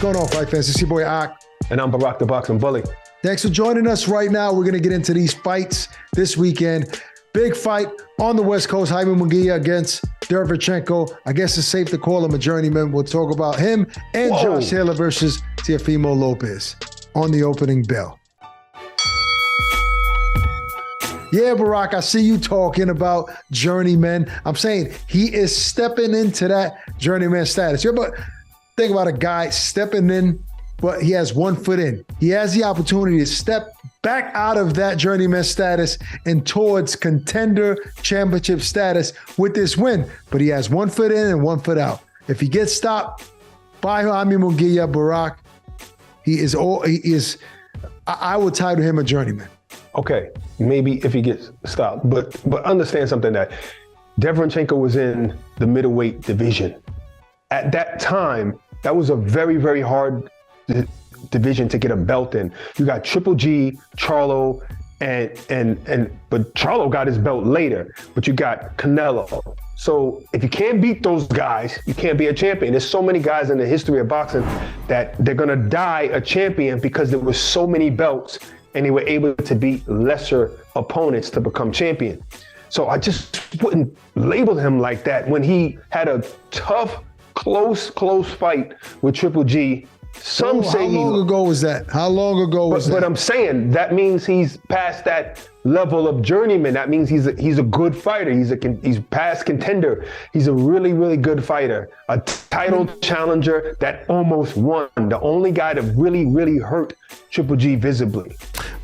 going on, Fight Fans? It's your boy, Ak. And I'm Barack the Boxing Bully. Thanks for joining us right now. We're going to get into these fights this weekend. Big fight on the West Coast, Jaime Munguia against Derevyanchenko. I guess it's safe to call him a journeyman. We'll talk about him and Josh Taylor versus Teofimo Lopez on the opening bell. Yeah, Barack, I see you talking about journeyman. I'm saying he is stepping into that journeyman status. You ever think about a guy stepping in, but he has 1 foot in. He has the opportunity to step back out of that journeyman status and towards contender championship status with this win. But he has 1 foot in and 1 foot out. If he gets stopped by Jaime Munguia, Barack, I would title him a journeyman. Okay, maybe if he gets stopped, but understand something, that Derevyanchenko was in the middleweight division. At that time, that was a very, very hard division to get a belt in. You got Triple G, Charlo, but Charlo got his belt later, but you got Canelo. So if you can't beat those guys, you can't be a champion. There's so many guys in the history of boxing that they're gonna die a champion because there were so many belts and they were able to beat lesser opponents to become champion. So I just wouldn't label him like that when he had a tough, close fight with Triple G. Some say how long ago was that? How long ago was that? But I'm saying that means he's past that level of journeyman. That means he's a good fighter. He's past contender. He's a really, really good fighter. A title challenger that almost won. The only guy that really, really hurt Triple G visibly.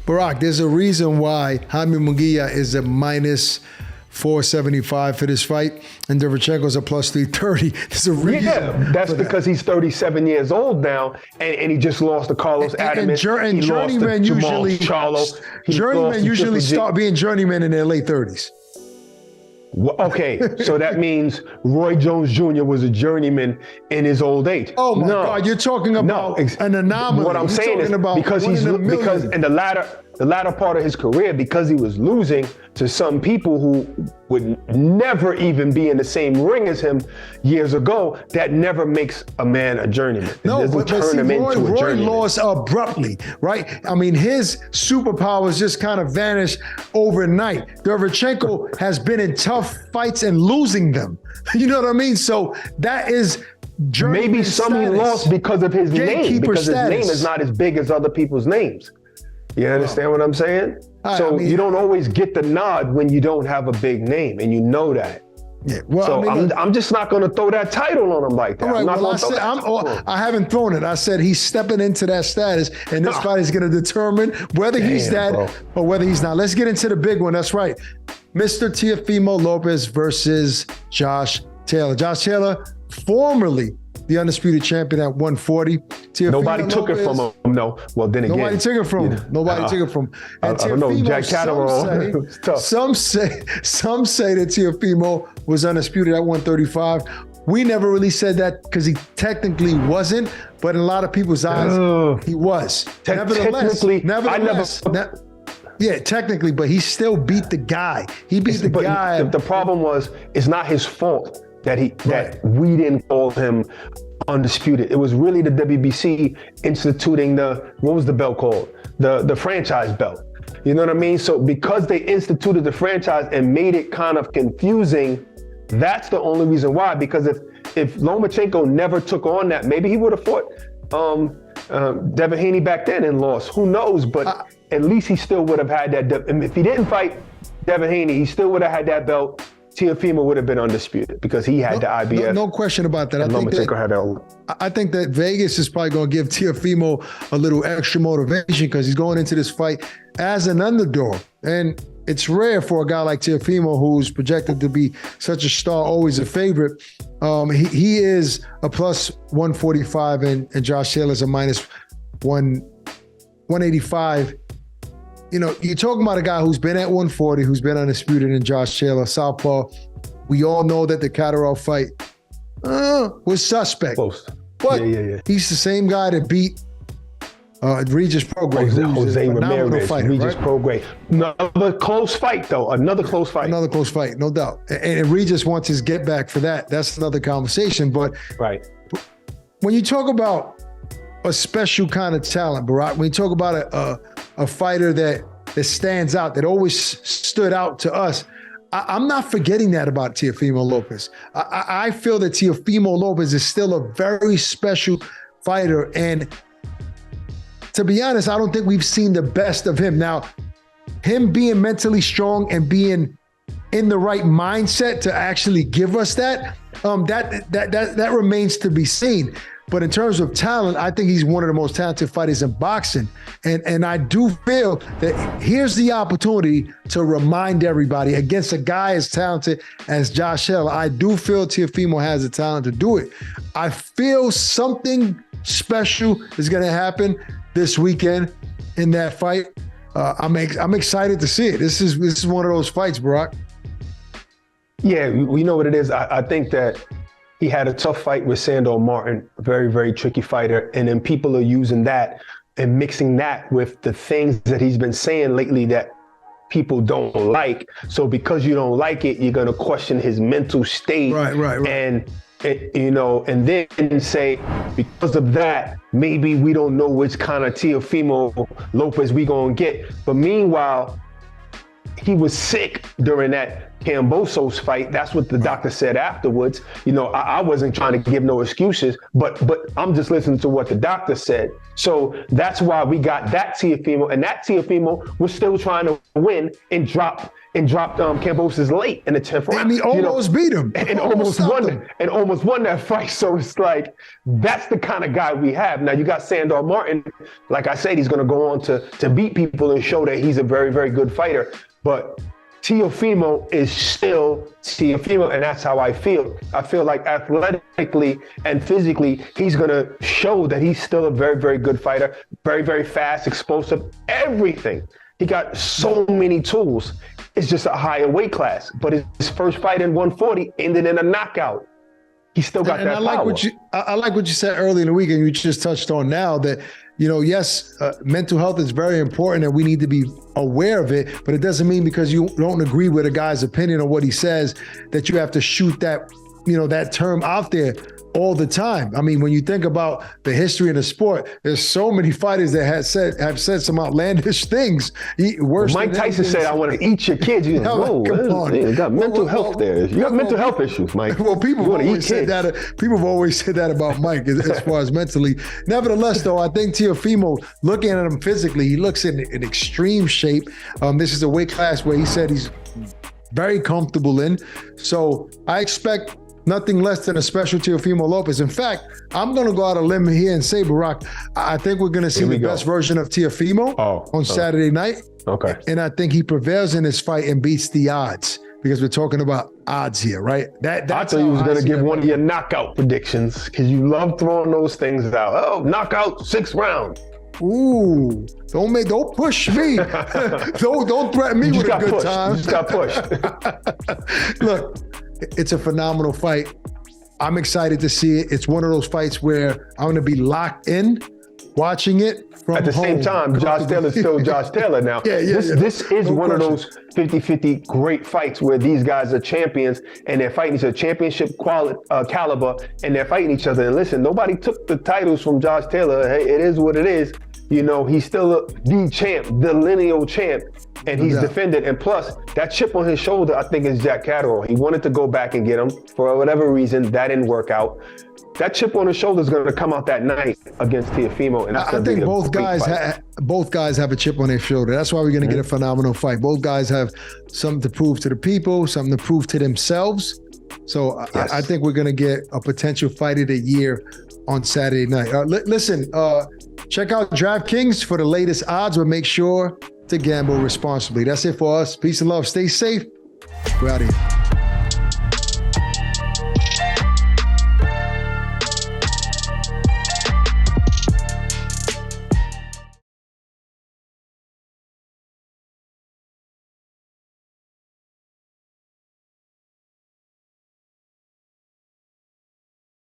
Barack, there's a reason why Jaime Munguia is a minus 475 for this fight, and Derevyanchenko's a plus 330. There's a reason. Yeah, that's because he's 37 years old now, and he just lost to Carlos Adams. And journeymen usually start being journeymen in their late 30s. Okay, so that means Roy Jones Jr. was a journeyman in his old age. Oh my God, you're talking about an anomaly. What I'm saying is because in the latter part of his career, because he was losing to some people who would never even be in the same ring as him years ago, that never makes a man a journeyman. No, but see, Roy lost abruptly, right? I mean, his superpowers just kind of vanished overnight. Derevyanchenko has been in tough fights and losing them. You know what I mean? So that is maybe some he lost because of his name, because his name is not as big as other people's names. You understand what I'm saying? So you don't always get the nod when you don't have a big name, and you know that. Yeah. Well, so I'm just not going to throw that title on him like that. All right, I haven't thrown it. I said he's stepping into that status, and this fight is going to determine whether he's that or whether he's not. Let's get into the big one. That's right. Mr. Teofimo Lopez versus Josh Taylor. Josh Taylor, formerly the undisputed champion at 140. Nobody took it from him, no. Well, then again. Nobody took it from him. Nobody took it from him. And I don't know, Jack Catterall. Some say that Teofimo was undisputed at 135. We never really said that because he technically wasn't, but in a lot of people's eyes, he was. Nevertheless, yeah, technically, but he still beat the guy. He beat the guy. The problem was, it's not his fault that we didn't call him undisputed. It was really the WBC instituting what was the belt called? The franchise belt. You know what I mean? So because they instituted the franchise and made it kind of confusing, that's the only reason why. Because if Lomachenko never took on that, maybe he would have fought Devin Haney back then and lost. Who knows? But at least he still would have had that. If he didn't fight Devin Haney, he still would have had that belt. Teofimo would have been undisputed because he had the IBF. No question about that. I think that Vegas is probably going to give Teofimo a little extra motivation because he's going into this fight as an underdog. And it's rare for a guy like Teofimo, who's projected to be such a star, always a favorite. He is a plus 145 and Josh Taylor's a minus 185. You know, you're talking about a guy who's been at 140, who's been undisputed, in Josh Taylor, southpaw. We all know that the Catterall fight was suspect. Close. But he's the same guy that beat Regis Prograis. Jose Ramirez, fighter, Regis Prograis. Another close fight, though. Another close fight, no doubt. And Regis wants his get back for that. That's another conversation. But when you talk about a special kind of talent, Barack. When you talk about a fighter that stands out, that always stood out to us, I'm not forgetting that about Teofimo Lopez. I feel that Teofimo Lopez is still a very special fighter. And to be honest, I don't think we've seen the best of him. Now, him being mentally strong and being in the right mindset to actually give us that, that remains to be seen. But in terms of talent, I think he's one of the most talented fighters in boxing. And I do feel that here's the opportunity to remind everybody against a guy as talented as Josh Taylor. I do feel Teofimo has the talent to do it. I feel something special is going to happen this weekend in that fight. I'm excited to see it. This is one of those fights, Barack. Yeah, we know what it is. I think that he had a tough fight with Sandor Martin, a very, very tricky fighter. And then people are using that and mixing that with the things that he's been saying lately that people don't like. So because you don't like it, you're going to question his mental state. Right. And then say, because of that, maybe we don't know which kind of Teofimo Lopez we going to get. But meanwhile, he was sick during that Kambosos fight. That's what the doctor said afterwards. I wasn't trying to give no excuses, but I'm just listening to what the doctor said. So that's why we got that Teofimo, and that Teofimo was still trying to win and dropped Kambosos late in the 10th round. And he almost beat him. And almost won that fight. So it's like, that's the kind of guy we have. Now you got Sandor Martin. Like I said, he's going to go on to beat people and show that he's a very, very good fighter. But Teofimo is still Teofimo, and that's how I feel. I feel like athletically and physically, he's going to show that he's still a very, very good fighter, very, very fast, explosive, everything. He got so many tools. It's just a higher weight class. But his first fight in 140 ended in a knockout. He still got that power. I like what you said earlier in the week, and you just touched on now that, yes, mental health is very important and we need to be aware of it, but it doesn't mean because you don't agree with a guy's opinion or what he says that you have to shoot that, that term out there all the time. I mean, when you think about the history of the sport, there's so many fighters that have said some outlandish things. Mike Tyson said, "I want to eat your kids." You got mental health there. You got mental health issues, Mike. Well, people have always said that. People have always said that about Mike as far as mentally. Nevertheless, though, I think Teofimo, looking at him physically, he looks in extreme shape. This is a weight class where he said he's very comfortable in. So I expect nothing less than a special Teofimo Lopez. In fact, I'm going to go out on a limb here and say, Barack, I think we're going to see the best version of Teofimo on Saturday night. Okay. And I think he prevails in this fight and beats the odds, because we're talking about odds here, right? I thought you was going to give one of your knockout predictions, because you love throwing those things out. Oh, knockout 6th round. Ooh, don't push me. don't threaten me with a good time. You just got pushed. Look, it's a phenomenal fight. I'm excited to see it. It's one of those fights where I'm going to be locked in watching it from At the home. same time, Josh Taylor's still Josh Taylor now. This is one of those 50-50 great fights where these guys are champions and they're fighting each other, championship caliber, and they're fighting each other. And listen, nobody took the titles from Josh Taylor. Hey, it is what it is. He's still the champ, the lineal champ, and he's defended. And plus, that chip on his shoulder, I think, is Jack Catterall. He wanted to go back and get him. For whatever reason, that didn't work out. That chip on his shoulder is going to come out that night against Teofimo. And I think both guys have a chip on their shoulder. That's why we're going to get a phenomenal fight. Both guys have something to prove to the people, something to prove to themselves. So yes. I think we're going to get a potential fight of the year on Saturday night. Listen, check out DraftKings for the latest odds, but make sure to gamble responsibly. That's it for us. Peace and love. Stay safe. We're out of here.